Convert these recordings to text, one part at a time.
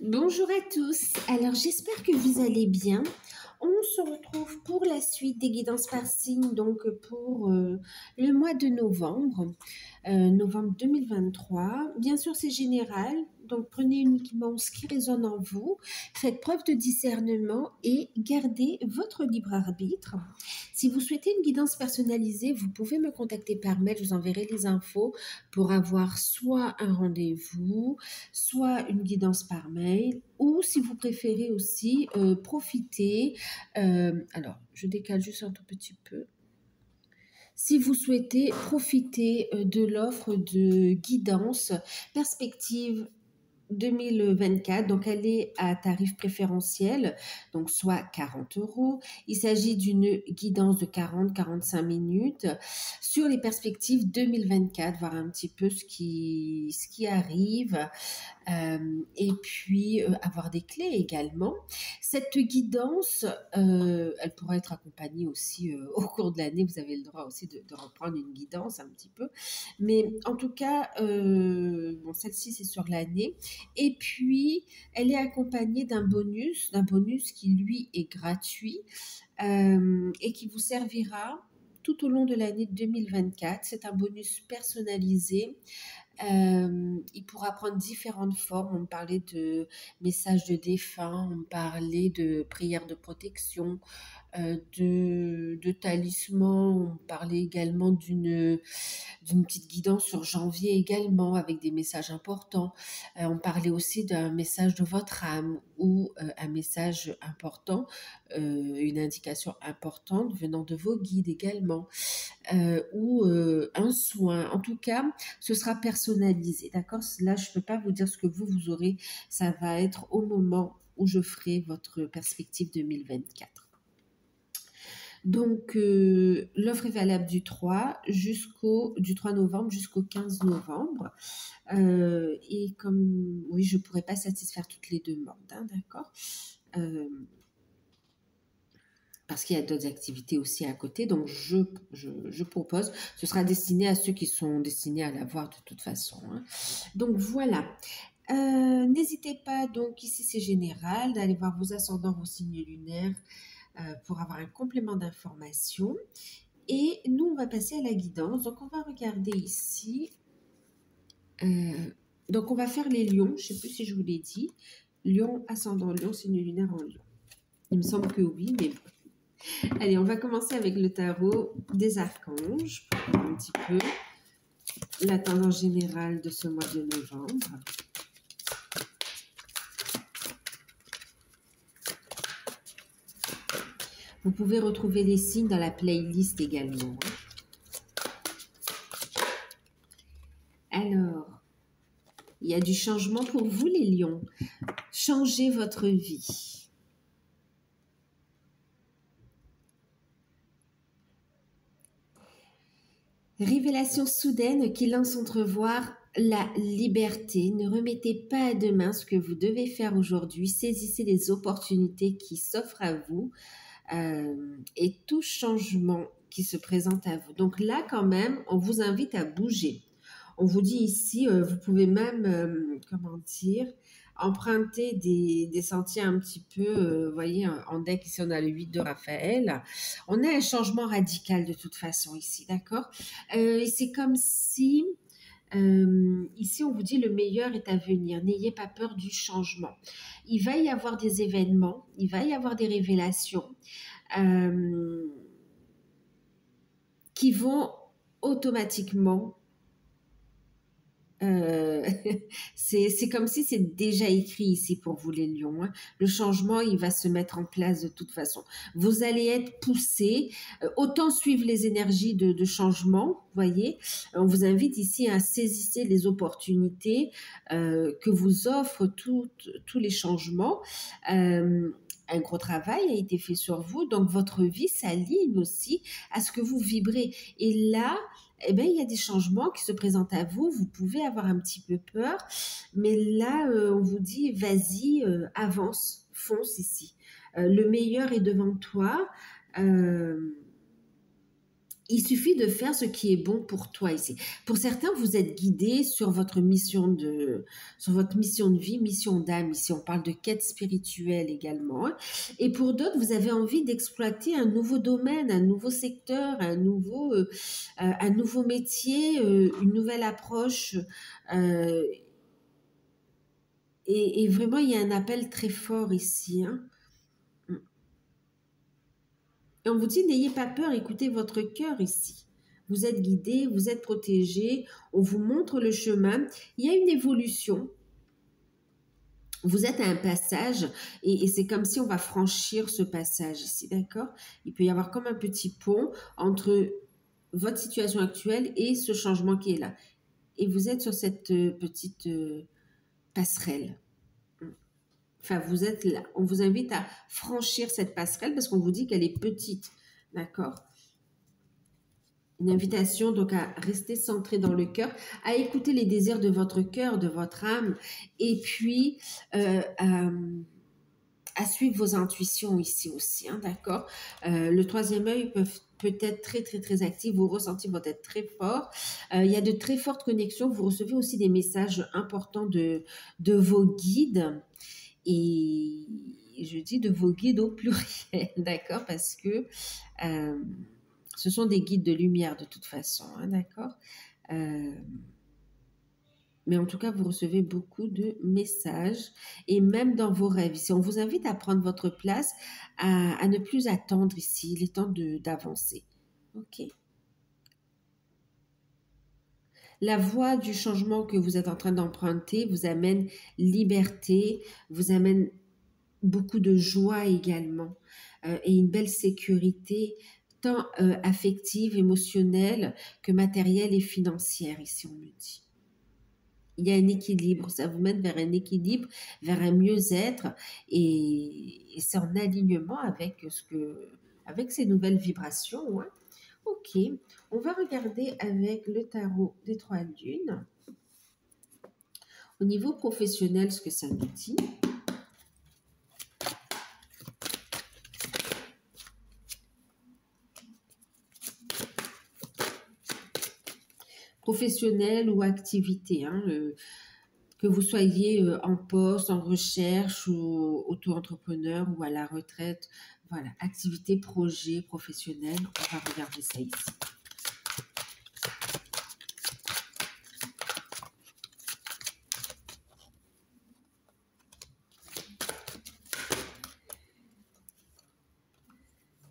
Bonjour à tous. Alors, j'espère que vous allez bien. On se retrouve pour la suite des guidances par signe, donc pour le mois de novembre, novembre 2023. Bien sûr, c'est général, donc prenez uniquement ce qui résonne en vous, faites preuve de discernement et gardez votre libre arbitre. Si vous souhaitez une guidance personnalisée, vous pouvez me contacter par mail, je vous enverrai les infos pour avoir soit un rendez-vous, soit une guidance par mail, ou si vous préférez aussi profiter. Alors, je décale juste un tout petit peu. Si vous souhaitez profiter de l'offre de guidance perspective 2024, donc elle est à tarif préférentiel, donc soit 40 euros. Il s'agit d'une guidance de 40-45 minutes sur les perspectives 2024, voir un petit peu ce qui arrive, et puis avoir des clés également. Cette guidance, elle pourra être accompagnée aussi au cours de l'année. Vous avez le droit aussi de reprendre une guidance un petit peu. Mais en tout cas, bon, celle-ci, c'est sur l'année. Et puis, elle est accompagnée d'un bonus qui, lui, est gratuit et qui vous servira tout au long de l'année 2024. C'est un bonus personnalisé. Il pourra prendre différentes formes. On parlait de messages de défunts, on parlait de prières de protection, de talismans, on parlait également d'une petite guidance sur janvier également avec des messages importants. On parlait aussi d'un message de votre âme ou un message important, une indication importante venant de vos guides également, ou un soin. En tout cas, ce sera personnalisé, d'accord? Là, je ne peux pas vous dire ce que vous aurez. Ça va être au moment où je ferai votre perspective 2024. Donc, l'offre est valable du 3 novembre jusqu'au 15 novembre. Et comme, oui, je ne pourrais pas satisfaire toutes les demandes, hein, d'accord? Parce qu'il y a d'autres activités aussi à côté. Donc, je propose, ce sera destiné à ceux qui sont destinés à l'avoir de toute façon, hein. Donc, voilà. N'hésitez pas, donc ici c'est général, d'aller voir vos ascendants, vos signes lunaires pour avoir un complément d'information. Et nous, on va passer à la guidance. Donc, on va regarder ici. Donc, on va faire les lions. Je ne sais plus si je vous l'ai dit. Lion, ascendant lion, signe lunaire en lion. Il me semble que oui, mais bon. Allez, on va commencer avec le tarot des archanges pour voir un petit peu la tendance générale de ce mois de novembre. Vous pouvez retrouver les signes dans la playlist également. Alors, il y a du changement pour vous les lions. Changez votre vie. Révélation soudaine qui lance entrevoir la liberté. Ne remettez pas à demain ce que vous devez faire aujourd'hui. Saisissez les opportunités qui s'offrent à vous et tout changement qui se présente à vous. Donc là, quand même, on vous invite à bouger. On vous dit ici, vous pouvez même, comment dire, emprunter des sentiers un petit peu, vous voyez, en deck, ici on a le 8 de Raphaël. On a un changement radical de toute façon ici, d'accord? Et c'est comme si, ici on vous dit le meilleur est à venir, n'ayez pas peur du changement. Il va y avoir des événements, il va y avoir des révélations qui vont automatiquement c'est comme si c'est déjà écrit ici pour vous les lions, hein. Le changement, il va se mettre en place de toute façon. Vous allez être poussés, autant suivre les énergies de changement, voyez. On vous invite ici à saisir les opportunités que vous offrent tous les changements. Un gros travail a été fait sur vous, donc votre vie s'aligne aussi à ce que vous vibrez. Et là, eh bien, il y a des changements qui se présentent à vous. Vous pouvez avoir un petit peu peur, mais là, on vous dit, vas-y, avance, fonce ici. Le meilleur est devant toi. Il suffit de faire ce qui est bon pour toi ici. Pour certains, vous êtes guidés sur votre mission de vie, mission d'âme. Ici, on parle de quête spirituelle également, hein. Et pour d'autres, vous avez envie d'exploiter un nouveau domaine, un nouveau secteur, un nouveau métier, une nouvelle approche. euh, et vraiment, il y a un appel très fort ici, hein. Et on vous dit, n'ayez pas peur, écoutez votre cœur ici. Vous êtes guidé, vous êtes protégé, on vous montre le chemin. Il y a une évolution. Vous êtes à un passage et c'est comme si on va franchir ce passage ici, d'accord? Il peut y avoir comme un petit pont entre votre situation actuelle et ce changement qui est là. Et vous êtes sur cette petite passerelle. Enfin, vous êtes là. On vous invite à franchir cette passerelle parce qu'on vous dit qu'elle est petite, d'accord? Une invitation donc à rester centré dans le cœur, à écouter les désirs de votre cœur, de votre âme, et puis à suivre vos intuitions ici aussi, hein, d'accord? Le troisième œil peut être très, très, très actif, vos ressentis vont être très forts. Il y a de très fortes connexions, vous recevez aussi des messages importants de vos guides, et je dis de vos guides au pluriel, d'accord? Parce que ce sont des guides de lumière de toute façon, hein, d'accord? Euh, mais en tout cas, vous recevez beaucoup de messages et même dans vos rêves. Ici, on vous invite à prendre votre place, à ne plus attendre ici. Il est temps d'avancer. OK? La voie du changement que vous êtes en train d'emprunter vous amène liberté, vous amène beaucoup de joie également et une belle sécurité, tant affective, émotionnelle que matérielle et financière, ici on me dit. Il y a un équilibre, ça vous mène vers un équilibre, vers un mieux-être et c'est en alignement avec avec ces nouvelles vibrations, hein. Ok, on va regarder avec le tarot des trois lunes. Au niveau professionnel, ce que ça nous dit. Professionnel ou activité, hein, que vous soyez en poste, en recherche ou auto-entrepreneur ou à la retraite. Voilà, activité, projet, professionnel. On va regarder ça ici.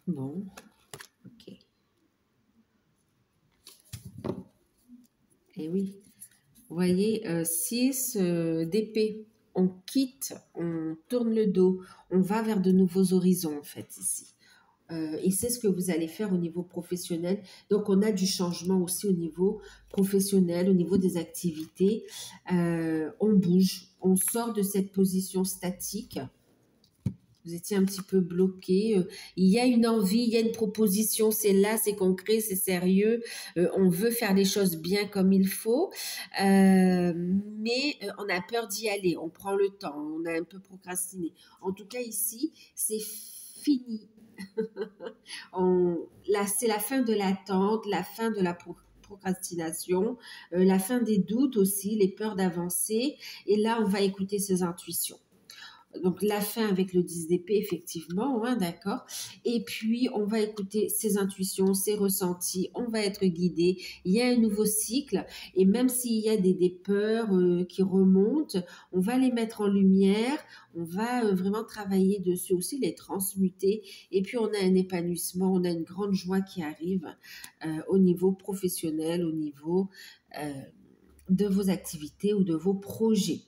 Bon, ok. Et oui, vous voyez, 6 d'épée. On quitte, on tourne le dos, on va vers de nouveaux horizons en fait ici. Et c'est ce que vous allez faire au niveau professionnel. Donc, on a du changement aussi au niveau professionnel, au niveau des activités. On bouge, on sort de cette position statique. Vous étiez un petit peu bloqué. Il y a une envie, il y a une proposition, c'est là, c'est concret, c'est sérieux. On veut faire les choses bien comme il faut, mais on a peur d'y aller. On prend le temps, on a un peu procrastiné. En tout cas, ici, c'est fini. Là, c'est la fin de l'attente, la fin de la procrastination, la fin des doutes aussi, les peurs d'avancer. Et là, on va écouter ses intuitions. Donc la fin avec le 10 d'épée, effectivement, hein, d'accord. Et puis, on va écouter ses intuitions, ses ressentis, on va être guidé. Il y a un nouveau cycle, et même s'il y a des peurs qui remontent, on va les mettre en lumière, on va vraiment travailler dessus aussi, les transmuter. Et puis, on a un épanouissement, on a une grande joie qui arrive au niveau professionnel, au niveau de vos activités ou de vos projets.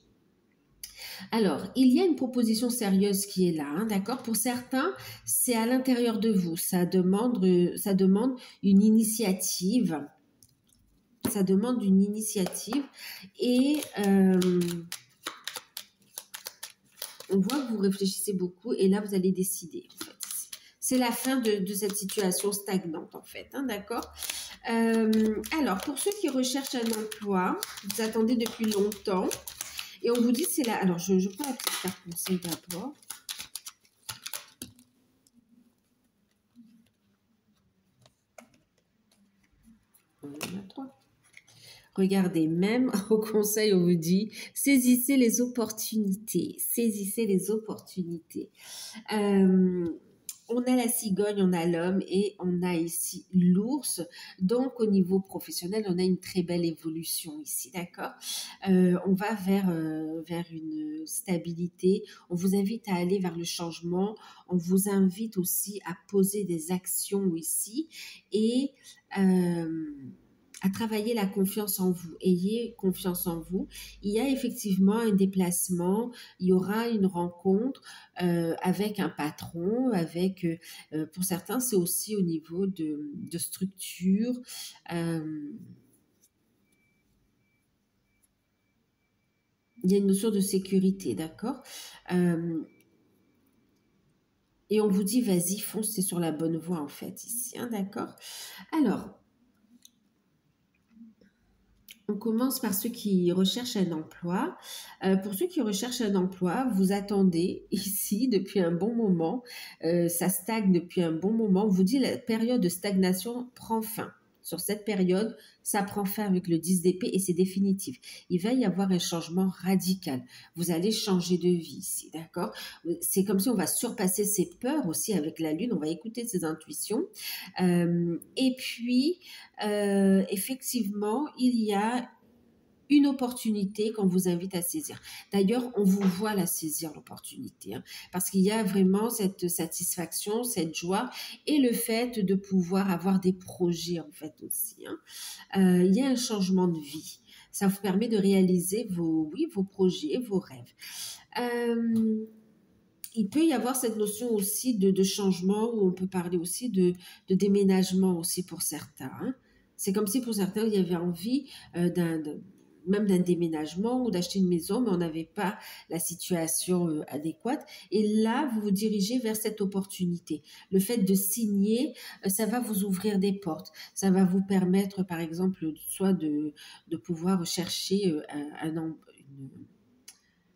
Alors, il y a une proposition sérieuse qui est là, hein, d'accord? Pour certains, c'est à l'intérieur de vous. Ça demande une initiative. Ça demande une initiative. Et on voit que vous réfléchissez beaucoup et là, vous allez décider. En fait. C'est la fin de cette situation stagnante, en fait, hein, d'accord? Alors, pour ceux qui recherchent un emploi, vous attendez depuis longtemps. Et on vous dit, c'est là. Alors, je prends la petite carte conseil d'abord. Regardez, même au conseil, on vous dit, saisissez les opportunités, saisissez les opportunités. Euh, on a la cigogne, on a l'homme et on a ici l'ours. Donc, au niveau professionnel, on a une très belle évolution ici, d'accord? On va vers une stabilité. On vous invite à aller vers le changement. On vous invite aussi à poser des actions ici et à travailler la confiance en vous. Ayez confiance en vous. Il y a effectivement un déplacement, il y aura une rencontre avec un patron, pour certains, c'est aussi au niveau de structure. Euh, il y a une notion de sécurité, d'accord? Euh, et on vous dit, vas-y, fonce, c'est sur la bonne voie en fait ici, hein, d'accord? Alors, on commence par ceux qui recherchent un emploi. Pour ceux qui recherchent un emploi, vous attendez ici depuis un bon moment. Ça stagne depuis un bon moment. On vous dit la période de stagnation prend fin. Sur cette période, ça prend fin avec le 10 d'épée et c'est définitif. Il va y avoir un changement radical. Vous allez changer de vie ici, d'accord? C'est comme si on va surpasser ses peurs aussi avec la lune. On va écouter ses intuitions. Et puis, effectivement, il y a une opportunité qu'on vous invite à saisir. D'ailleurs, on vous voit la saisir, l'opportunité, hein, parce qu'il y a vraiment cette satisfaction, cette joie et le fait de pouvoir avoir des projets, en fait, aussi, hein. Il y a un changement de vie. Ça vous permet de réaliser vos projets, vos rêves. Euh, il peut y avoir cette notion aussi de changement où on peut parler aussi de déménagement aussi pour certains, hein. C'est comme si pour certains, il y avait envie même d'un déménagement ou d'acheter une maison, mais on n'avait pas la situation adéquate. Et là, vous vous dirigez vers cette opportunité. Le fait de signer, ça va vous ouvrir des portes. Ça va vous permettre, par exemple, soit de pouvoir chercher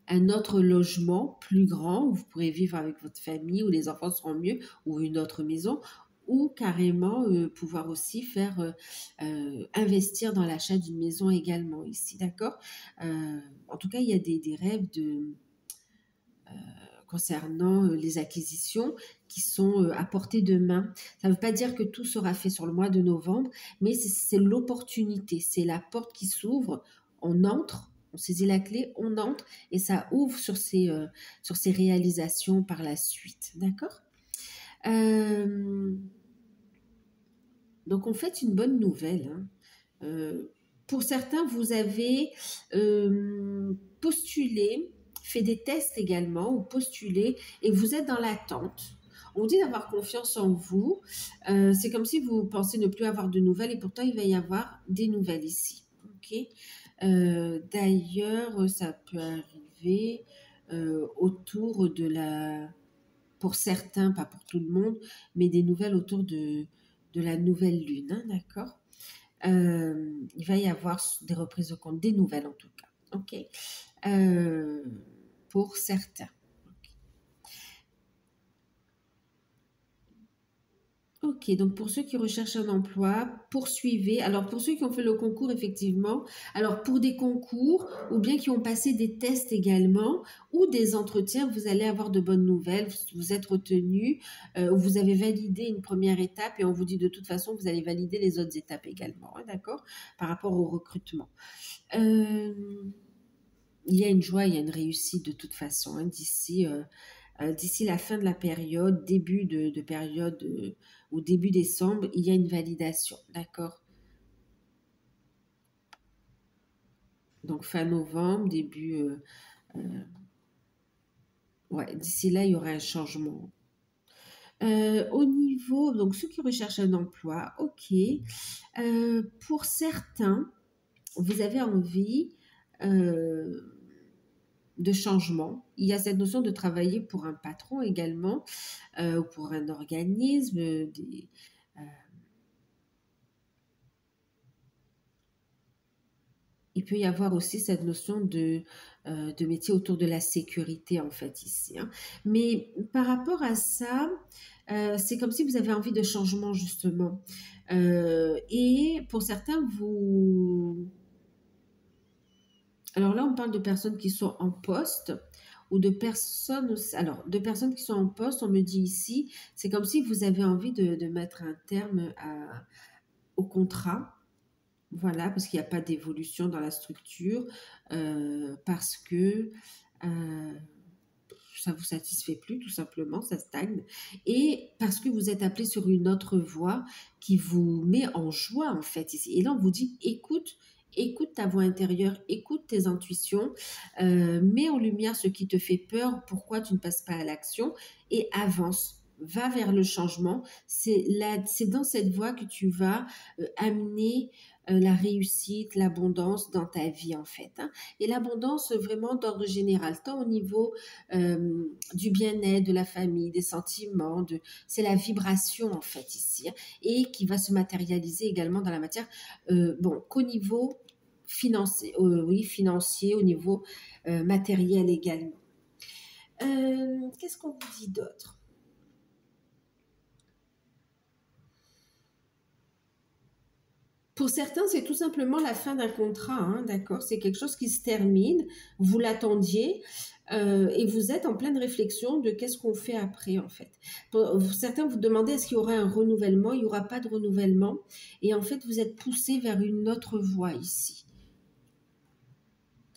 un autre logement plus grand où vous pourrez vivre avec votre famille, où les enfants seront mieux, ou une autre maison, ou carrément pouvoir aussi faire investir dans l'achat d'une maison également ici, d'accord? En tout cas, il y a des rêves concernant les acquisitions qui sont à portée de main. Ça ne veut pas dire que tout sera fait sur le mois de novembre, mais c'est l'opportunité, c'est la porte qui s'ouvre, on entre, on saisit la clé, on entre et ça ouvre sur ces réalisations par la suite. D'accord? Euh, donc, on fait une bonne nouvelle, hein. Pour certains, vous avez postulé, fait des tests également, ou postulé, et vous êtes dans l'attente. On dit d'avoir confiance en vous. C'est comme si vous pensez ne plus avoir de nouvelles, et pourtant, il va y avoir des nouvelles ici. Ok. D'ailleurs, ça peut arriver autour de pour certains, pas pour tout le monde, mais des nouvelles autour de la nouvelle lune, hein, d'accord? Il va y avoir des reprises de compte, des nouvelles en tout cas, ok? Euh, pour certains. Ok, donc pour ceux qui recherchent un emploi, poursuivez. Alors pour ceux qui ont fait le concours, effectivement, alors pour des concours ou bien qui ont passé des tests également ou des entretiens, vous allez avoir de bonnes nouvelles, vous êtes retenu, vous avez validé une première étape et on vous dit de toute façon, vous allez valider les autres étapes également, hein, d'accord? Par rapport au recrutement. Euh, il y a une joie, il y a une réussite de toute façon, hein, d'ici la fin de la période, début de période ou début décembre, il y a une validation, d'accord? Donc fin novembre, ouais, d'ici là, il y aura un changement. Au niveau, donc ceux qui recherchent un emploi, ok. Pour certains, vous avez envie de changement. Il y a cette notion de travailler pour un patron également, ou pour un organisme, il peut y avoir aussi cette notion de métier autour de la sécurité, en fait, ici, hein. Mais par rapport à ça, c'est comme si vous avez envie de changement, justement. Et pour certains, Alors là, on parle de personnes qui sont en poste ou de personnes, alors de personnes qui sont en poste, on me dit ici, c'est comme si vous avez envie de mettre un terme au contrat. Voilà, parce qu'il n'y a pas d'évolution dans la structure, parce que euh, ça vous satisfait plus, tout simplement, ça stagne, et parce que vous êtes appelé sur une autre voie qui vous met en joie, en fait, ici. Et là, on vous dit, écoute, écoute ta voix intérieure, écoute tes intuitions, mets en lumière ce qui te fait peur, pourquoi tu ne passes pas à l'action, et avance. Va vers le changement. C'est dans cette voie que tu vas amener la réussite, l'abondance dans ta vie, en fait, hein. Et l'abondance vraiment d'ordre général, tant au niveau du bien-être, de la famille, des sentiments, c'est la vibration en fait ici, hein, et qui va se matérialiser également dans la matière, bon, qu'au niveau financier, oui, financier, au niveau matériel également. Qu'est-ce qu'on vous dit d'autre? Pour certains, c'est tout simplement la fin d'un contrat, hein, d'accord? C'est quelque chose qui se termine, vous l'attendiez, et vous êtes en pleine réflexion de qu'est-ce qu'on fait après, en fait. Certains vous demandez est-ce qu'il y aura un renouvellement, il n'y aura pas de renouvellement, et en fait, vous êtes poussé vers une autre voie ici.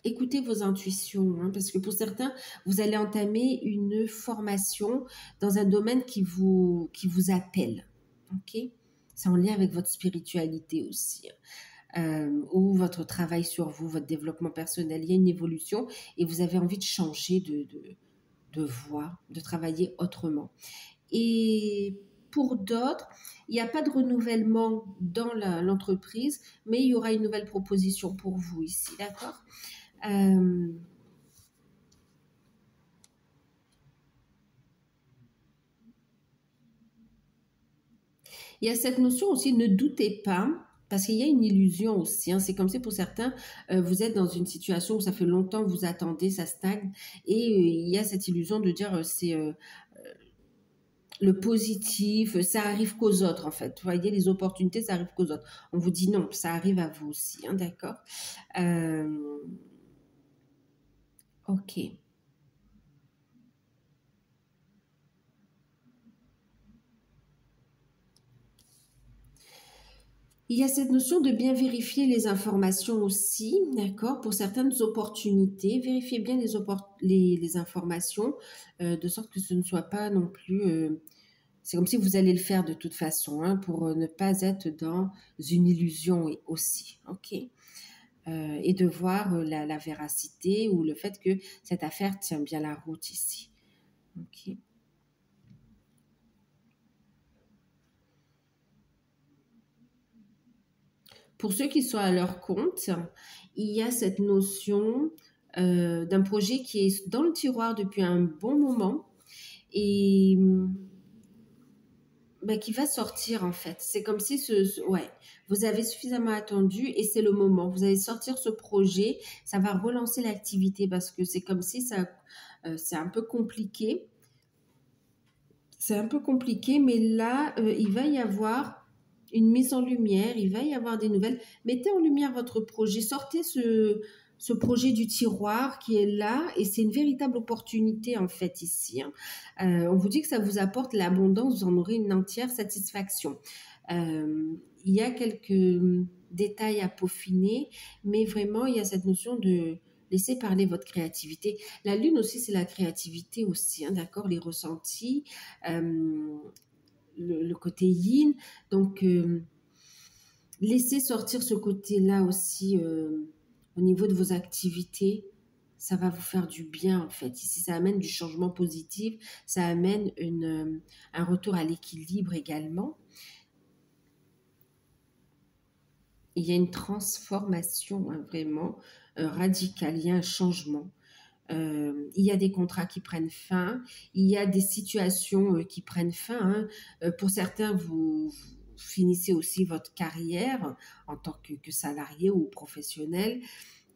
Écoutez vos intuitions, hein, parce que pour certains, vous allez entamer une formation dans un domaine qui vous appelle, ok? C'est en lien avec votre spiritualité aussi, hein, ou votre travail sur vous, votre développement personnel. Il y a une évolution et vous avez envie de changer de voie, de travailler autrement. Et pour d'autres, il n'y a pas de renouvellement dans l'entreprise, mais il y aura une nouvelle proposition pour vous ici, d'accord? Euh, Il y a cette notion aussi, ne doutez pas, parce qu'il y a une illusion aussi, hein. C'est comme si pour certains, vous êtes dans une situation où ça fait longtemps que vous attendez, ça stagne, et il y a cette illusion de dire c'est le positif, ça arrive qu'aux autres en fait. Vous voyez, les opportunités, ça arrive qu'aux autres. On vous dit non, ça arrive à vous aussi, hein, d'accord. Euh, ok. Il y a cette notion de bien vérifier les informations aussi, d'accord, pour certaines opportunités. Vérifiez bien les informations, de sorte que ce ne soit pas non plus... c'est comme si vous allez le faire de toute façon, hein, pour ne pas être dans une illusion aussi, ok. Et de voir la véracité ou le fait que cette affaire tient bien la route ici, ok. Pour ceux qui sont à leur compte, il y a cette notion d'un projet qui est dans le tiroir depuis un bon moment et ben, qui va sortir en fait. C'est comme si ouais, vous avez suffisamment attendu et c'est le moment. Vous allez sortir ce projet, ça va relancer l'activité parce que c'est comme si c'est un peu compliqué. C'est un peu compliqué, mais là, il va y avoir une mise en lumière, il va y avoir des nouvelles. Mettez en lumière votre projet, sortez ce projet du tiroir qui est là et c'est une véritable opportunité en fait ici, hein. On vous dit que ça vous apporte l'abondance, vous en aurez une entière satisfaction. Il y a quelques détails à peaufiner, mais vraiment, il y a cette notion de laisser parler votre créativité. La lune aussi, c'est la créativité aussi, hein, d'accord, les ressentis, euh, le côté yin. Donc, laissez sortir ce côté-là aussi au niveau de vos activités. Ça va vous faire du bien, en fait. Ici, ça amène du changement positif, ça amène un retour à l'équilibre également. Il y a une transformation, hein, vraiment radicale, il y a un changement. Il y a des contrats qui prennent fin, il y a des situations qui prennent fin, hein. Pour certains, vous finissez aussi votre carrière en tant que salarié ou professionnel.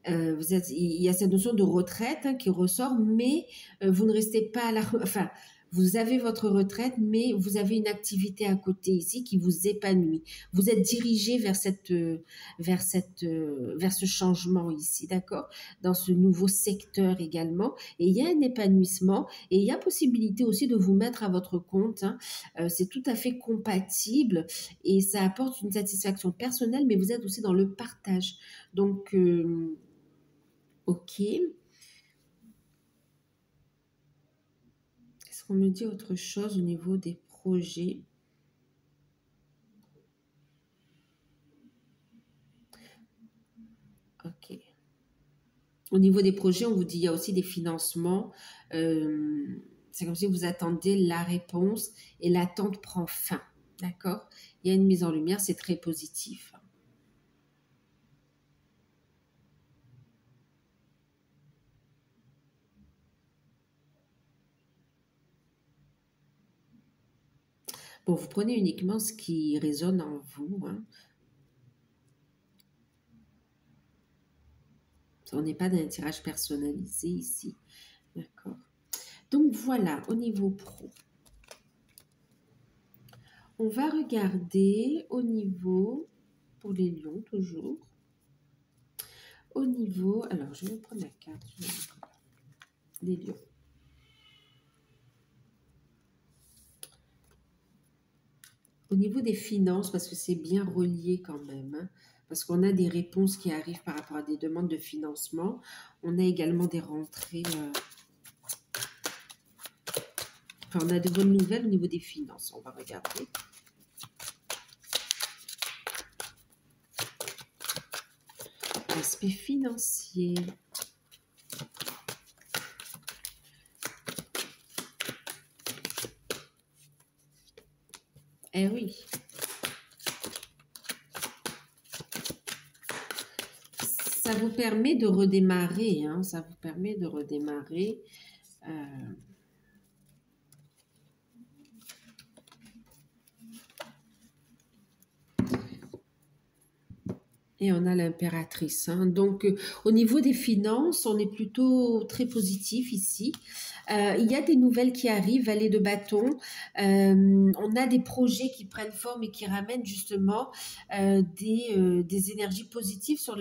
Il y a cette notion de retraite, hein, qui ressort, mais vous ne restez pas à la... Enfin, Vous avez votre retraite, mais vous avez une activité à côté ici qui vous épanouit. Vous êtes dirigé vers ce changement ici, d'accord? Dans ce nouveau secteur également. Et il y a un épanouissement et il y a possibilité aussi de vous mettre à votre compte, hein. C'est tout à fait compatible et ça apporte une satisfaction personnelle, mais vous êtes aussi dans le partage. Donc, ok. Est-ce qu'on me dit autre chose au niveau des projets? Ok. Au niveau des projets, on vous dit il y a aussi des financements. Euh, c'est comme si vous attendez la réponse et l'attente prend fin. D'accord? Il y a une mise en lumière, c'est très positif. Bon, vous prenez uniquement ce qui résonne en vous, hein. On n'est pas dans un tirage personnalisé ici. D'accord? Donc voilà, au niveau pro. On va regarder au niveau, pour les lions toujours, au niveau, alors je vais prendre la carte, des lions. Au niveau des finances, parce que c'est bien relié quand même, hein, parce qu'on a des réponses qui arrivent par rapport à des demandes de financement. On a également des rentrées, enfin on a de bonnes nouvelles au niveau des finances. On va regarder. Aspect financier. Eh oui. Ça vous permet de redémarrer, hein, ça vous permet de redémarrer. Et on a l'impératrice, hein. Donc, au niveau des finances, on est plutôt très positif ici. Il y a des nouvelles qui arrivent, Vallée de bâton. On a des projets qui prennent forme et qui ramènent justement des énergies positives sur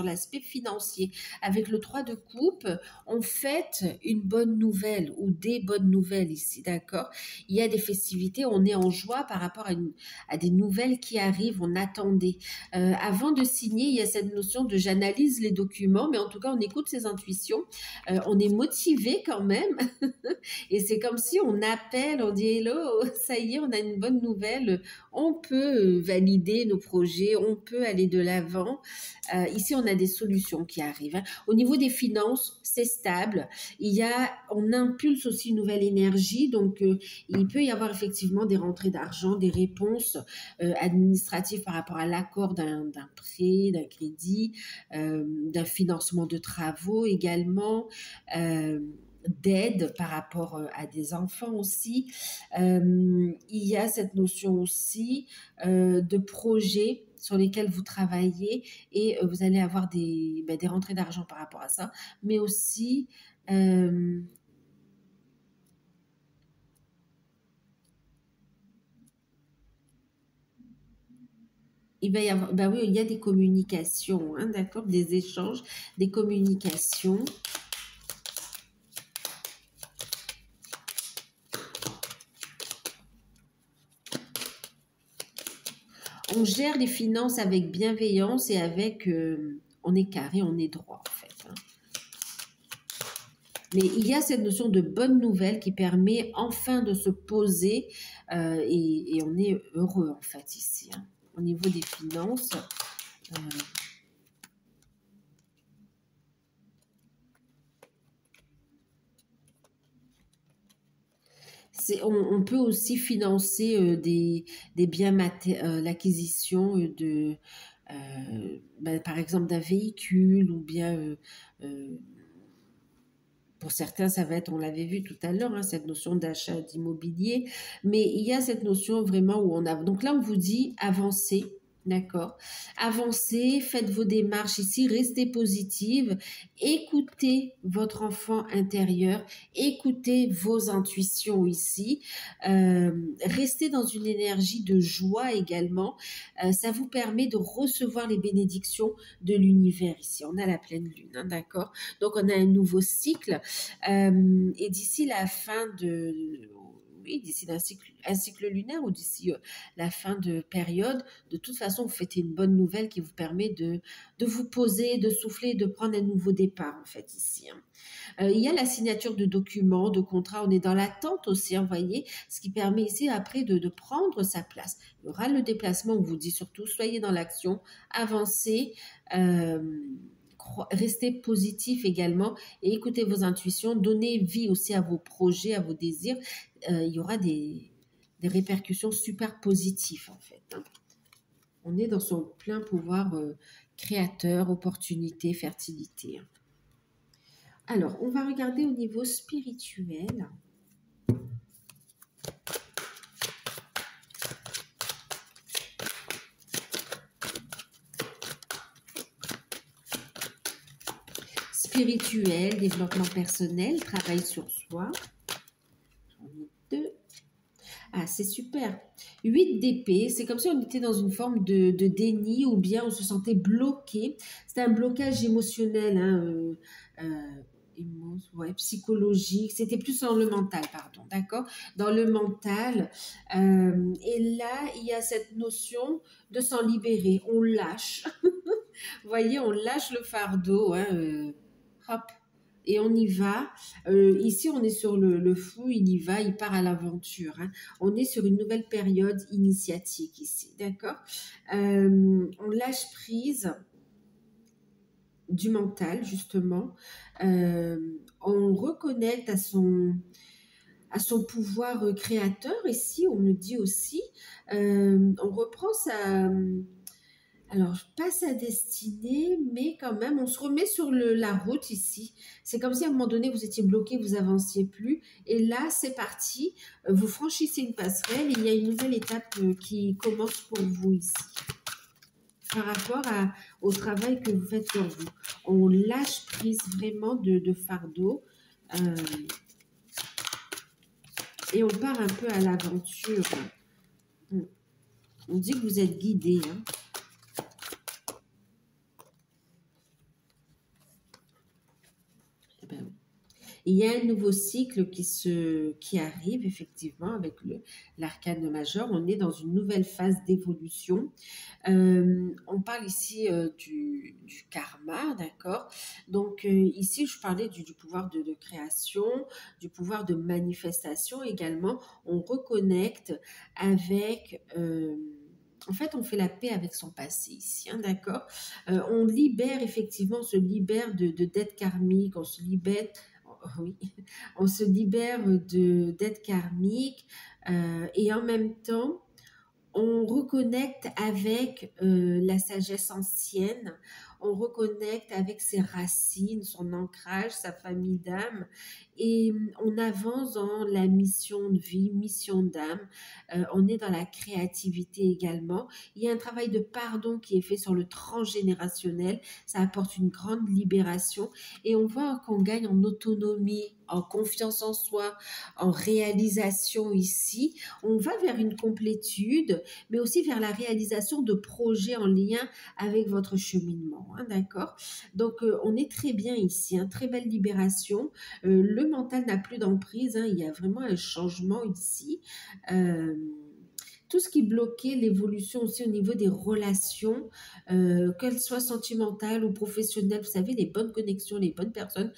l'aspect financier. Avec le 3 de coupe, on fête une bonne nouvelle ou des bonnes nouvelles ici, d'accord? Il y a des festivités, on est en joie par rapport à des nouvelles qui arrivent, on attendait. Avant de signer, il y a cette notion de j'analyse les documents, mais en tout cas, on écoute ses intuitions. On est motivé quand même. Et c'est comme si on appelle, on dit hello, ça y est, on a une bonne nouvelle. On peut valider nos projets, on peut aller de l'avant. Ici, on a des solutions qui arrivent, hein. Au niveau des finances, c'est stable. On impulse aussi une nouvelle énergie. Donc, il peut y avoir effectivement des rentrées d'argent, des réponses administratives par rapport à l'accord d'un prêt, d'un crédit, d'un financement de travaux également, d'aide par rapport à des enfants aussi. Il y a cette notion aussi de projet sur lesquels vous travaillez et vous allez avoir des rentrées d'argent par rapport à ça, mais aussi il va y avoir, bah oui, il y a des communications, hein, d'accord, des échanges, des communications. On gère les finances avec bienveillance et avec, on est carré, on est droit en fait, hein. Mais il y a cette notion de bonne nouvelle qui permet enfin de se poser et on est heureux en fait ici, hein. Au niveau des finances, on peut aussi financer des biens l'acquisition par exemple d'un véhicule ou bien pour certains, ça va être, on l'avait vu tout à l'heure, hein, cette notion d'achat d'immobilier, mais il y a cette notion vraiment où on a... Donc là, on vous dit avancer, D'accord. Avancez, faites vos démarches ici, restez positive, écoutez votre enfant intérieur, écoutez vos intuitions ici, restez dans une énergie de joie également. Ça vous permet de recevoir les bénédictions de l'univers ici. On a la pleine lune, hein, d'accord? Donc on a un nouveau cycle et d'ici la fin de... Oui, d'ici un cycle lunaire ou d'ici la fin de période, de toute façon, vous faites une bonne nouvelle qui vous permet de vous poser, de souffler, de prendre un nouveau départ, en fait, ici, hein. Il y a la signature de documents, de contrats, on est dans l'attente aussi, hein, vous voyez, ce qui permet ici après de prendre sa place. Il y aura le déplacement, on vous dit surtout, soyez dans l'action, avancez, euh, restez positif également et écoutez vos intuitions, donnez vie aussi à vos projets, à vos désirs. Il y aura des répercussions super positives en fait, hein. On est dans son plein pouvoir créateur, opportunité, fertilité, hein. Alors, on va regarder au niveau spirituel. Spirituel, développement personnel, travail sur soi. J'en ai deux. Ah, c'est super. 8 d'épée, c'est comme si on était dans une forme de déni ou bien on se sentait bloqué. C'était un blocage émotionnel, hein, ouais, psychologique. C'était plus dans le mental, pardon, d'accord? Dans le mental. Et là, il y a cette notion de s'en libérer. On lâche. Vous voyez, on lâche le fardeau, hein, hop, et on y va. Ici, on est sur le fou, il y va, il part à l'aventure, hein. On est sur une nouvelle période initiatique ici, d'accord? On lâche prise du mental, justement. On reconnecte à son pouvoir créateur. Ici, on me dit aussi, on reprend sa... Alors, pas sa destinée, mais quand même, on se remet sur la route ici. C'est comme si à un moment donné, vous étiez bloqué, vous avanciez plus. Et là, c'est parti. Vous franchissez une passerelle et il y a une nouvelle étape qui commence pour vous ici. Par rapport au travail que vous faites sur vous. On lâche prise vraiment de fardeau. Et on part un peu à l'aventure. On dit que vous êtes guidé, hein. Eh ben oui. Il y a un nouveau cycle qui arrive effectivement avec l'arcane majeur. On est dans une nouvelle phase d'évolution. On parle ici du karma, d'accord? Donc ici, je parlais du pouvoir de création, du pouvoir de manifestation également. On reconnecte avec... en fait, on fait la paix avec son passé ici, hein, d'accord? On libère effectivement, on se libère de dettes karmiques, on se libère, oui, on se libère de dettes karmiques et en même temps, on reconnecte avec la sagesse ancienne, on reconnecte avec ses racines, son ancrage, sa famille d'âme, et on avance dans la mission de vie, mission d'âme. On est dans la créativité également. Il y a un travail de pardon qui est fait sur le transgénérationnel. Ça apporte une grande libération et on voit qu'on gagne en autonomie, en confiance en soi, en réalisation ici. On va vers une complétude, mais aussi vers la réalisation de projets en lien avec votre cheminement, hein, d'accord? Donc, on est très bien ici, hein, très belle libération. Le mental n'a plus d'emprise, hein, il y a vraiment un changement ici. Tout ce qui bloquait l'évolution aussi au niveau des relations, qu'elles soient sentimentales ou professionnelles, vous savez, les bonnes connexions, les bonnes personnes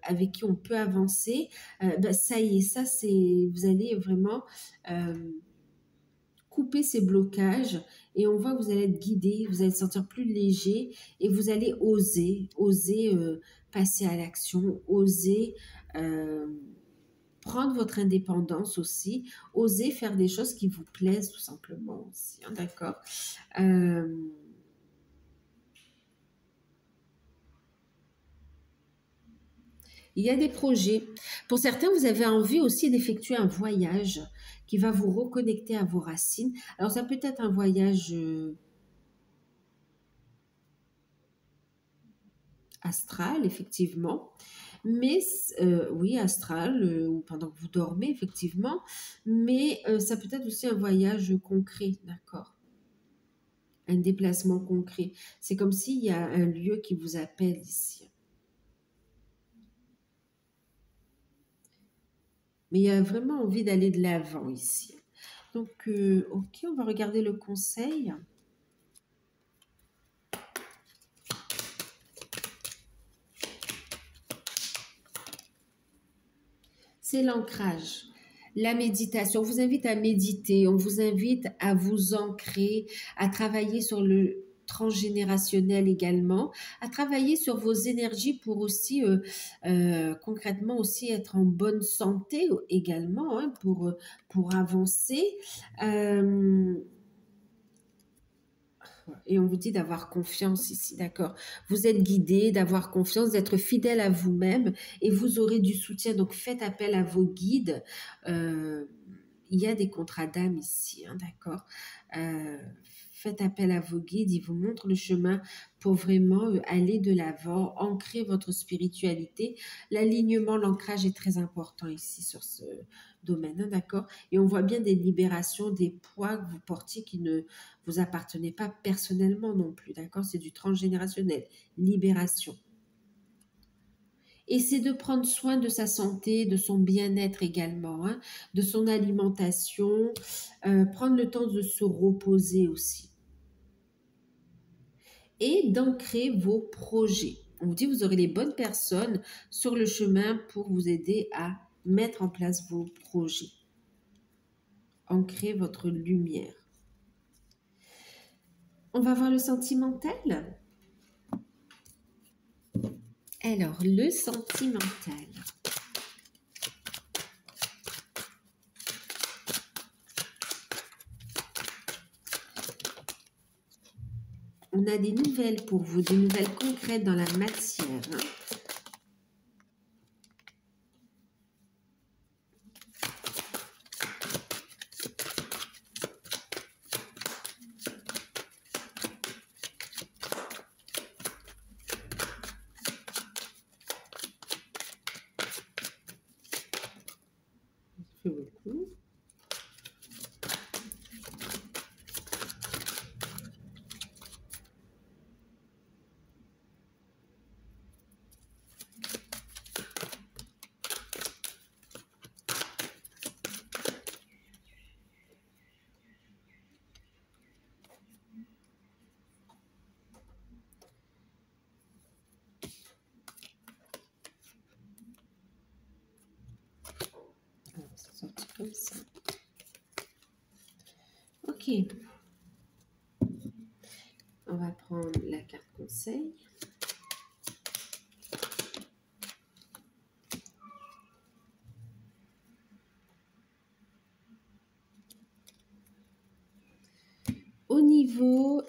avec qui on peut avancer, ben, ça y est, ça c'est, vous allez vraiment couper ces blocages et on voit que vous allez être guidé, vous allez se sentir plus léger et vous allez oser passer à l'action, oser prendre votre indépendance aussi, oser faire des choses qui vous plaisent tout simplement aussi, hein, d'accord? Il y a des projets. Pour certains, vous avez envie aussi d'effectuer un voyage qui va vous reconnecter à vos racines. Alors, ça peut être un voyage astral, effectivement. Mais oui, astral, ou pendant que vous dormez, effectivement. Mais ça peut être aussi un voyage concret, d'accord? Un déplacement concret. C'est comme s'il y a un lieu qui vous appelle ici. Mais il y a vraiment envie d'aller de l'avant ici. Donc, ok, on va regarder le conseil. C'est l'ancrage, la méditation. On vous invite à méditer, on vous invite à vous ancrer, à travailler sur le transgénérationnel également, à travailler sur vos énergies pour aussi concrètement aussi être en bonne santé également, hein, pour avancer. Euh, Et on vous dit d'avoir confiance ici, d'accord? Vous êtes guidé, d'avoir confiance, d'être fidèle à vous-même et vous aurez du soutien. Donc faites appel à vos guides. Euh, il y a des contrats d'âme ici, hein, d'accord? Euh, Faites appel à vos guides, ils vous montrent le chemin pour vraiment aller de l'avant, ancrer votre spiritualité. L'alignement, l'ancrage est très important ici sur ce domaine, hein, d'accord? Et on voit bien des libérations, des poids que vous portiez qui ne vous appartenez pas personnellement non plus, d'accord? C'est du transgénérationnel, libération. Et c'est de prendre soin de sa santé, de son bien-être également, hein, de son alimentation, prendre le temps de se reposer aussi. Et d'ancrer vos projets. On vous dit, vous aurez les bonnes personnes sur le chemin pour vous aider à mettre en place vos projets. Ancrer votre lumière. On va voir le sentimental. Alors, le sentimental. On a des nouvelles pour vous, des nouvelles concrètes dans la matière. Hein. Merci beaucoup. Alors, c'est sorti comme ça. Ok. On va prendre la carte conseil. Au niveau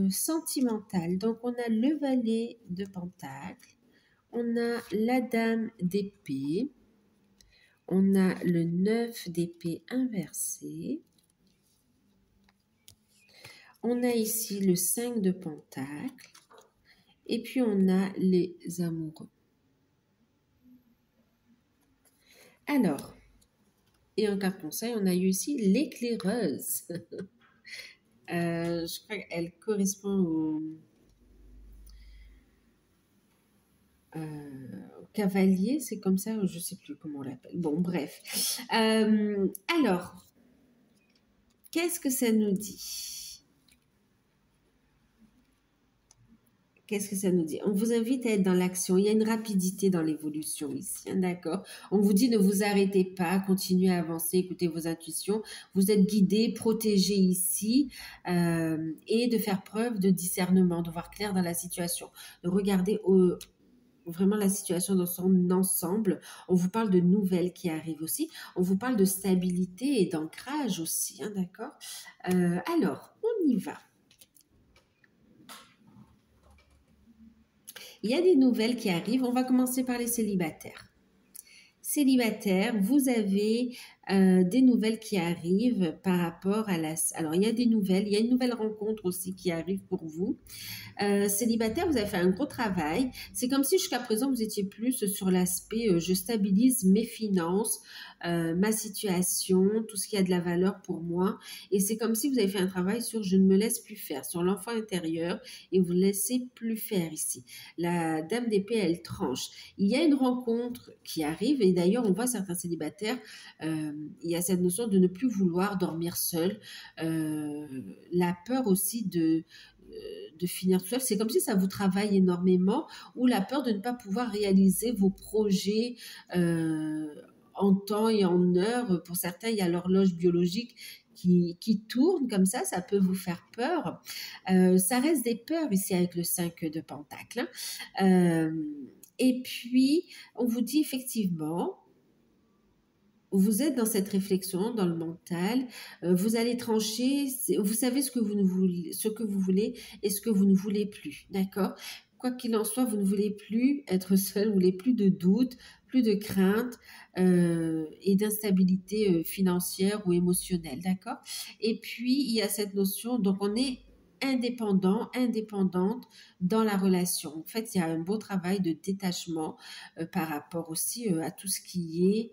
sentimental, donc on a le valet de Pentacle, on a la dame d'épée, on a le 9 d'épée inversé, on a ici le 5 de Pentacle, et puis on a les amoureux. Alors, et en carte conseil, on a eu ici l'éclaireuse. Je crois qu'elle correspond au cavalier, c'est comme ça, je ne sais plus comment on l'appelle. Bon, bref. Alors, qu'est-ce que ça nous dit? Qu'est-ce que ça nous dit? On vous invite à être dans l'action. Il y a une rapidité dans l'évolution ici, hein, d'accord? On vous dit ne vous arrêtez pas, continuez à avancer, écoutez vos intuitions. Vous êtes guidés, protégés ici et de faire preuve de discernement, de voir clair dans la situation, de regarder vraiment la situation dans son ensemble. On vous parle de nouvelles qui arrivent aussi. On vous parle de stabilité et d'ancrage aussi, hein, d'accord? Alors, on y va. Il y a des nouvelles qui arrivent. On va commencer par les célibataires. célibataire, vous avez des nouvelles qui arrivent par rapport à la... Alors, il y a des nouvelles, il y a une nouvelle rencontre aussi qui arrive pour vous. Célibataire, vous avez fait un gros travail. C'est comme si jusqu'à présent, vous étiez plus sur l'aspect je stabilise mes finances, ma situation, tout ce qui a de la valeur pour moi. Et c'est comme si vous avez fait un travail sur je ne me laisse plus faire, sur l'enfant intérieur et vous ne laissez plus faire ici. La dame d'épée, elle tranche. Il y a une rencontre qui arrive et d'ailleurs, on voit certains célibataires, il y a cette notion de ne plus vouloir dormir seul, la peur aussi de finir tout seul. C'est comme si ça vous travaille énormément ou la peur de ne pas pouvoir réaliser vos projets en temps et en heure. Pour certains, il y a l'horloge biologique qui tourne comme ça peut vous faire peur. Ça reste des peurs ici avec le 5 de Pentacle. Et puis, on vous dit effectivement, vous êtes dans cette réflexion, dans le mental, vous allez trancher, vous savez ce que vous voulez, ce que vous voulez et ce que vous ne voulez plus, d'accord? Quoi qu'il en soit, vous ne voulez plus être seul, vous voulez plus de doute, plus de crainte et d'instabilité financière ou émotionnelle, d'accord? Et puis, il y a cette notion, donc on est indépendant, indépendante dans la relation. En fait, il y a un beau travail de détachement par rapport aussi à tout ce qui est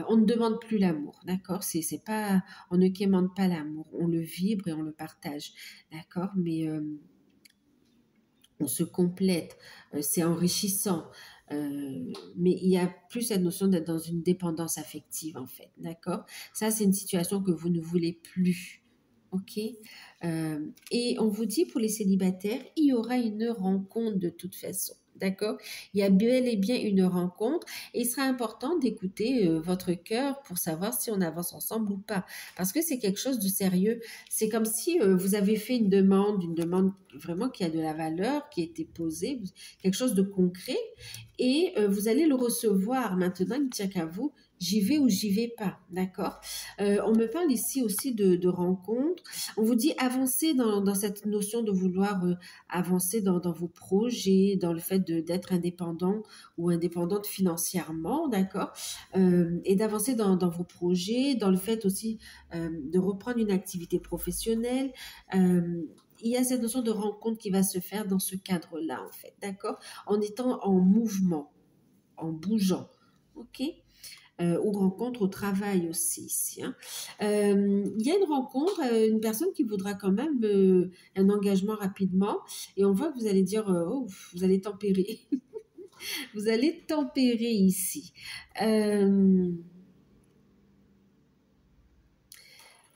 on ne demande plus l'amour, d'accord? C'est pas, on ne quémande pas l'amour, on le vibre et on le partage, d'accord? Mais on se complète, c'est enrichissant. Mais il y a plus cette notion d'être dans une dépendance affective, en fait, d'accord? Ça, c'est une situation que vous ne voulez plus, ok? Et on vous dit pour les célibataires, il y aura une rencontre de toute façon. D'accord? Il y a bel et bien une rencontre et il sera important d'écouter votre cœur pour savoir si on avance ensemble ou pas. Parce que c'est quelque chose de sérieux. C'est comme si vous avez fait une demande vraiment qui a de la valeur, qui a été posée, quelque chose de concret et vous allez le recevoir. Maintenant, il ne tient qu'à vous. J'y vais ou j'y vais pas, d'accord? On me parle ici aussi de rencontres. On vous dit avancer dans cette notion de vouloir avancer dans vos projets, dans le fait d'être indépendant ou indépendante financièrement, d'accord? Et d'avancer dans vos projets, dans le fait aussi de reprendre une activité professionnelle. Il y a cette notion de rencontre qui va se faire dans ce cadre-là, en fait, d'accord? En étant en mouvement, en bougeant, ok? Ou rencontre au travail aussi ici, hein. Il y a une rencontre, une personne qui voudra quand même un engagement rapidement et on voit que vous allez dire, oh, vous allez tempérer. Vous allez tempérer ici.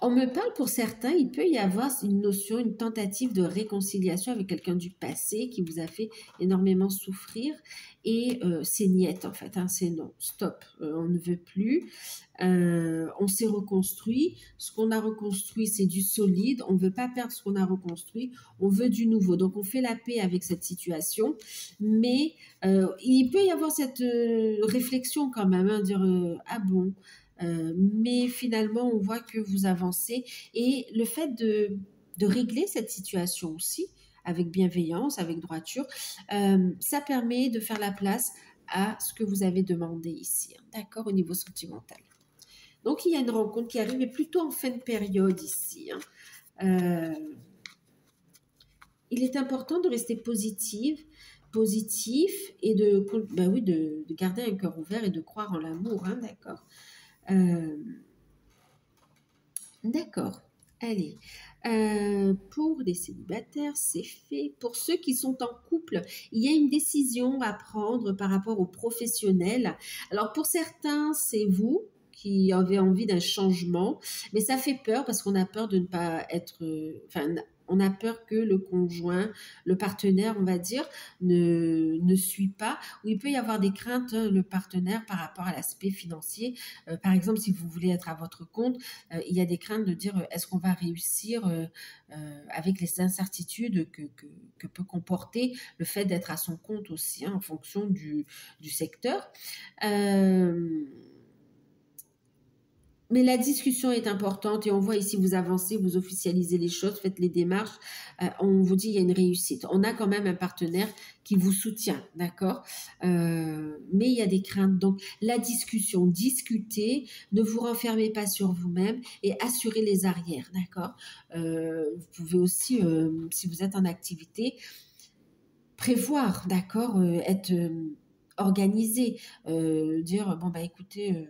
On me parle pour certains, il peut y avoir une notion, une tentative de réconciliation avec quelqu'un du passé qui vous a fait énormément souffrir et c'est niet en fait, hein, c'est non, stop, on ne veut plus, on s'est reconstruit, ce qu'on a reconstruit c'est du solide, on ne veut pas perdre ce qu'on a reconstruit, on veut du nouveau, donc on fait la paix avec cette situation, mais il peut y avoir cette réflexion quand même, hein, dire ah bon, mais finalement, on voit que vous avancez. Et le fait de régler cette situation aussi, avec bienveillance, avec droiture, ça permet de faire la place à ce que vous avez demandé ici, hein, d'accord, au niveau sentimental. Donc, il y a une rencontre qui arrive, mais plutôt en fin de période ici, hein. Il est important de rester positif et ben oui, de garder un cœur ouvert et de croire en l'amour, hein, d'accord. D'accord. Allez. Pour les célibataires, c'est fait. Pour ceux qui sont en couple, il y a une décision à prendre par rapport aux professionnels. Alors pour certains, c'est vous qui avez envie d'un changement, mais ça fait peur parce qu'on a peur de ne pas être, enfin, on a peur que le conjoint, le partenaire, on va dire, ne suit pas, ou il peut y avoir des craintes, le partenaire, par rapport à l'aspect financier. Par exemple, si vous voulez être à votre compte, il y a des craintes de dire est-ce qu'on va réussir avec les incertitudes que peut comporter le fait d'être à son compte aussi, hein, en fonction du secteur. Mais la discussion est importante et on voit ici, vous avancez, vous officialisez les choses, faites les démarches. On vous dit il y a une réussite. On a quand même un partenaire qui vous soutient, d'accord. Mais il y a des craintes. Donc, la discussion, discutez, ne vous renfermez pas sur vous-même et assurez les arrières, d'accord. Vous pouvez aussi, si vous êtes en activité, prévoir, d'accord, être organisé, dire bon bah écoutez,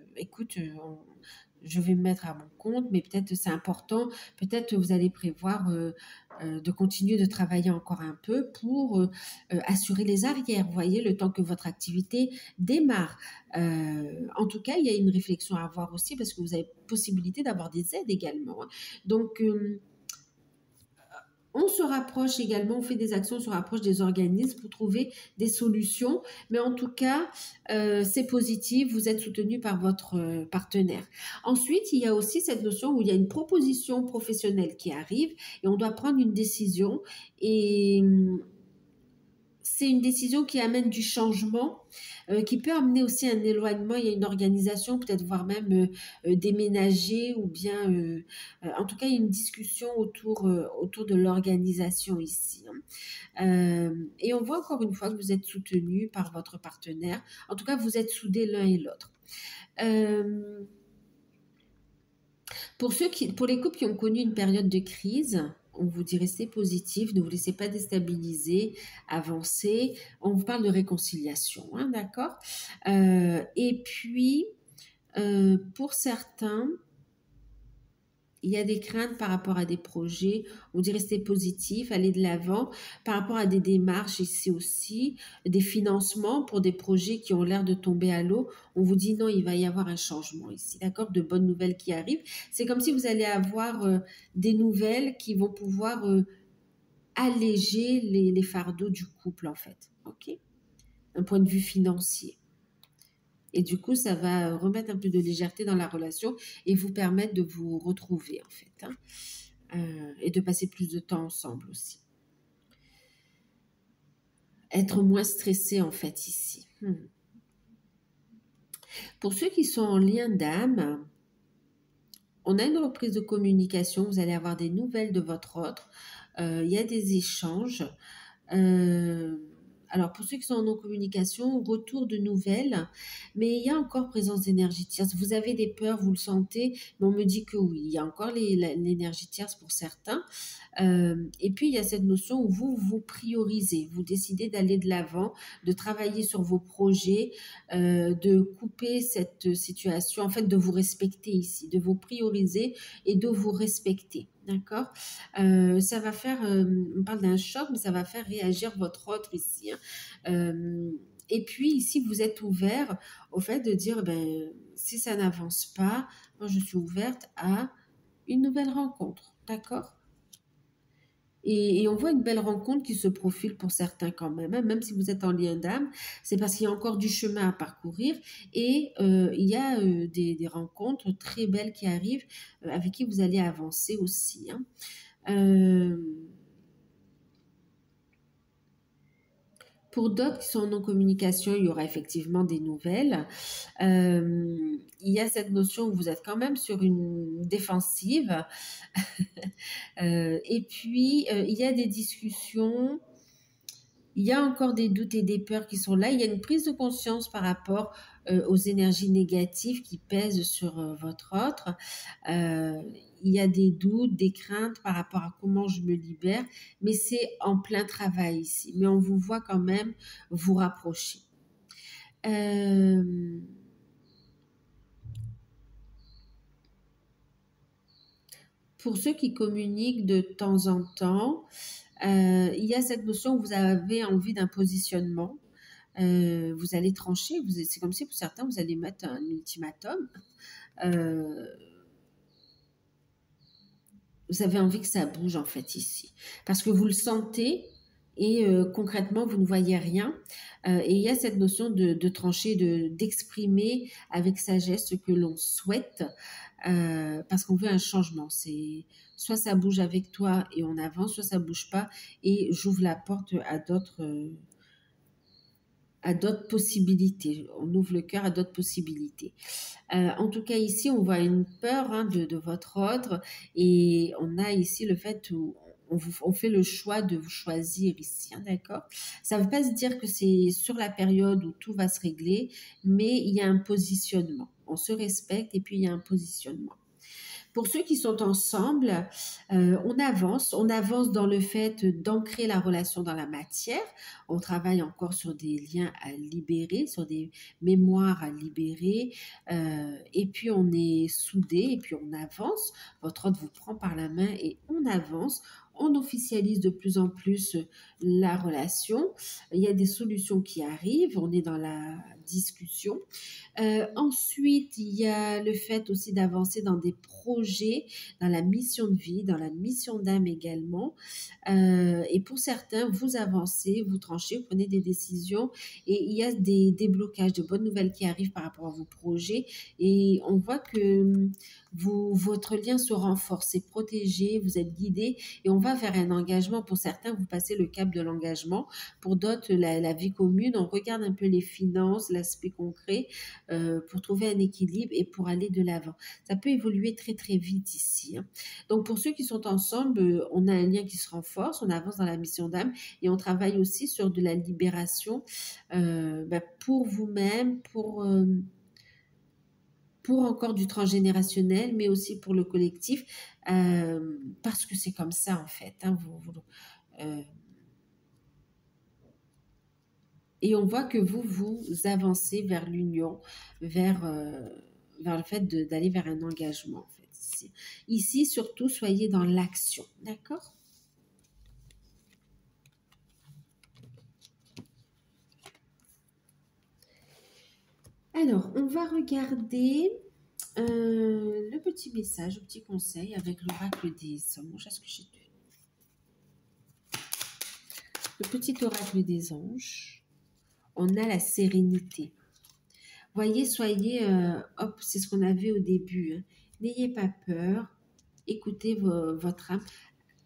je vais me mettre à mon compte, mais peut-être c'est important, peut-être vous allez prévoir de continuer de travailler encore un peu pour assurer les arrières, vous voyez, le temps que votre activité démarre. En tout cas, il y a une réflexion à avoir aussi parce que vous avez possibilité d'avoir des aides également, hein. Donc, on se rapproche également, on fait des actions, on se rapproche des organismes pour trouver des solutions. Mais en tout cas, c'est positif, vous êtes soutenu par votre partenaire. Ensuite, il y a aussi cette notion où il y a une proposition professionnelle qui arrive et on doit prendre une décision. Et c'est une décision qui amène du changement, qui peut amener aussi un éloignement. Il y a une organisation, peut-être voire même déménager ou bien, en tout cas, il y a une discussion autour de l'organisation ici, hein. Et on voit encore une fois que vous êtes soutenu par votre partenaire. En tout cas, vous êtes soudés l'un et l'autre. Pour les couples qui ont connu une période de crise, on vous dit restez positif, ne vous laissez pas déstabiliser, avancez. On vous parle de réconciliation, hein, d'accord. Et puis, pour certains, il y a des craintes par rapport à des projets. On dit rester positif, aller de l'avant. Par rapport à des démarches ici aussi, des financements pour des projets qui ont l'air de tomber à l'eau. On vous dit non, il va y avoir un changement ici, d'accord? De bonnes nouvelles qui arrivent. C'est comme si vous allez avoir des nouvelles qui vont pouvoir alléger les fardeaux du couple, en fait. OK? Un point de vue financier. Et du coup, ça va remettre un peu de légèreté dans la relation et vous permettre de vous retrouver, en fait, hein, et de passer plus de temps ensemble aussi. Être moins stressé, en fait, ici. Pour ceux qui sont en lien d'âme, on a une reprise de communication. Vous allez avoir des nouvelles de votre autre. Il y a des échanges. Alors, pour ceux qui sont en non-communication, retour de nouvelles, mais il y a encore présence d'énergie tierce. Vous avez des peurs, vous le sentez, mais on me dit que oui, il y a encore l'énergie tierce pour certains. Et puis, il y a cette notion où vous priorisez, vous décidez d'aller de l'avant, de travailler sur vos projets, de couper cette situation, en fait, de vous respecter ici, de vous prioriser et de vous respecter. D'accord. Ça va faire, on parle d'un choc, mais ça va faire réagir votre autre ici, hein. Et puis ici, vous êtes ouvert au fait de dire, ben, si ça n'avance pas, moi je suis ouverte à une nouvelle rencontre. D'accord. Et on voit une belle rencontre qui se profile pour certains quand même, hein. Même si vous êtes en lien d'âme, c'est parce qu'il y a encore du chemin à parcourir et il y a des rencontres très belles qui arrivent avec qui vous allez avancer aussi, hein. Pour d'autres qui sont en non-communication, il y aura effectivement des nouvelles. Il y a cette notion où vous êtes quand même sur une défensive. Et puis, il y a des discussions. Il y a encore des doutes et des peurs qui sont là. Il y a une prise de conscience par rapport aux énergies négatives qui pèsent sur votre autre. Il y a des doutes, des craintes par rapport à comment je me libère, mais c'est en plein travail ici. Mais on vous voit quand même vous rapprocher. Pour ceux qui communiquent de temps en temps, il y a cette notion où vous avez envie d'un positionnement. Vous allez trancher, c'est comme si pour certains, vous allez mettre un ultimatum. Vous avez envie que ça bouge en fait ici. Parce que vous le sentez et concrètement, vous ne voyez rien. Et il y a cette notion de trancher, d'exprimer avec sagesse ce que l'on souhaite. Parce qu'on veut un changement. C'est soit ça bouge avec toi et on avance, soit ça bouge pas et j'ouvre la porte à d'autres à d'autres possibilités. On ouvre le cœur à d'autres possibilités. En tout cas, ici, on voit une peur hein, de votre ordre et on a ici le fait où on fait le choix de vous choisir ici, hein, d'accord? Ça ne veut pas se dire que c'est sur la période où tout va se régler, mais il y a un positionnement. On se respecte et puis il y a un positionnement. Pour ceux qui sont ensemble, on avance dans le fait d'ancrer la relation dans la matière. On travaille encore sur des liens à libérer, sur des mémoires à libérer. Et puis on est soudés et puis on avance. Votre hôte vous prend par la main et on avance. On officialise de plus en plus la relation. Il y a des solutions qui arrivent. On est dans la discussion. Ensuite, il y a le fait aussi d'avancer dans des projets, dans la mission de vie, dans la mission d'âme également. Et pour certains, vous avancez, vous tranchez, vous prenez des décisions et il y a des déblocages, de bonnes nouvelles qui arrivent par rapport à vos projets et on voit que votre lien se renforce, c'est protégé, vous êtes guidé et on va vers un engagement. Pour certains, vous passez le cap de l'engagement. Pour d'autres, la vie commune, on regarde un peu les finances, l'aspect concret pour trouver un équilibre et pour aller de l'avant. Ça peut évoluer très très vite ici, hein. Donc pour ceux qui sont ensemble, on a un lien qui se renforce, on avance dans la mission d'âme et on travaille aussi sur de la libération pour vous-même, pour encore du transgénérationnel, mais aussi pour le collectif, parce que c'est comme ça en fait, hein, et on voit que vous avancez vers l'union, vers le fait d'aller vers un engagement en fait. Ici, surtout, soyez dans l'action, d'accord? Alors, on va regarder le petit message, le petit conseil avec l'oracle des anges. Est-ce que j'ai le petit oracle des anges? On a la sérénité. Voyez, soyez, hop, c'est ce qu'on avait au début, hein. N'ayez pas peur, écoutez votre âme,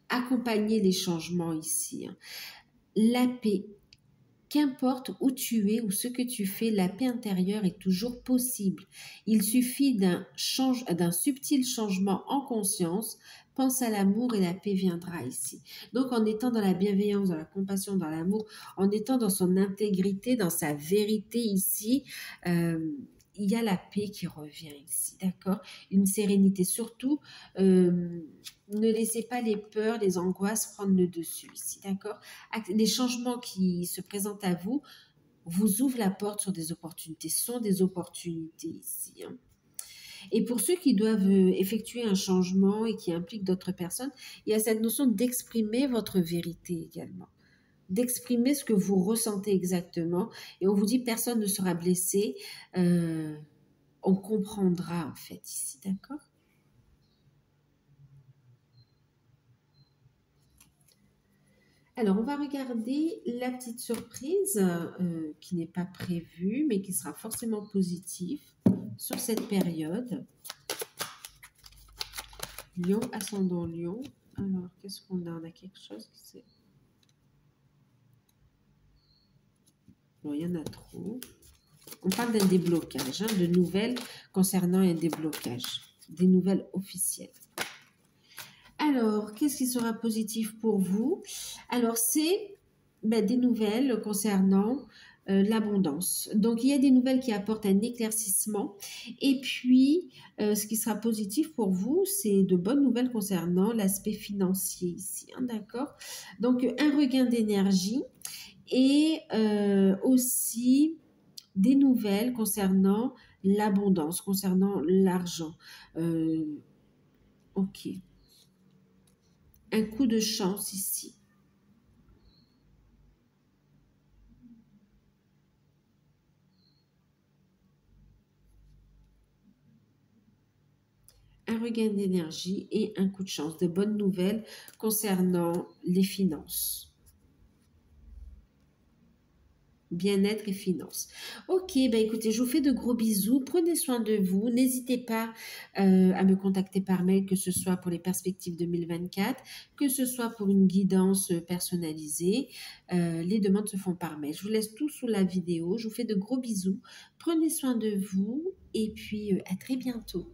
accompagnez les changements ici, hein. La paix. Qu'importe où tu es ou ce que tu fais, la paix intérieure est toujours possible. Il suffit d'un subtil changement en conscience. Pense à l'amour et la paix viendra ici. Donc en étant dans la bienveillance, dans la compassion, dans l'amour, en étant dans son intégrité, dans sa vérité ici, il y a la paix qui revient ici, d'accord? Une sérénité. Surtout, ne laissez pas les peurs, les angoisses prendre le dessus ici, d'accord? Les changements qui se présentent à vous vous ouvrent la porte sur des opportunités, sont des opportunités ici, hein. Et pour ceux qui doivent effectuer un changement et qui impliquent d'autres personnes, il y a cette notion d'exprimer votre vérité également, d'exprimer ce que vous ressentez exactement. Et on vous dit, personne ne sera blessé, on comprendra en fait ici, d'accord? Alors, on va regarder la petite surprise qui n'est pas prévue, mais qui sera forcément positive sur cette période. Lion, ascendant Lion. Alors, qu'est-ce qu'on a? On a quelque chose qui s'est... Bon, il y en a trop. On parle d'un déblocage, hein, de nouvelles concernant un déblocage, des nouvelles officielles. Alors, qu'est-ce qui sera positif pour vous? Alors, c'est des nouvelles concernant l'abondance. Donc, il y a des nouvelles qui apportent un éclaircissement. Et puis, ce qui sera positif pour vous, c'est de bonnes nouvelles concernant l'aspect financier ici, hein, d'accord? Donc, un regain d'énergie et aussi des nouvelles concernant l'abondance, concernant l'argent. Ok. Un coup de chance ici. Un regain d'énergie et un coup de chance, de bonnes nouvelles concernant les finances. Bien-être et finances. Ok, ben écoutez, je vous fais de gros bisous. Prenez soin de vous. N'hésitez pas à me contacter par mail, que ce soit pour les perspectives 2024, que ce soit pour une guidance personnalisée. Les demandes se font par mail. Je vous laisse tout sous la vidéo. Je vous fais de gros bisous. Prenez soin de vous et puis à très bientôt.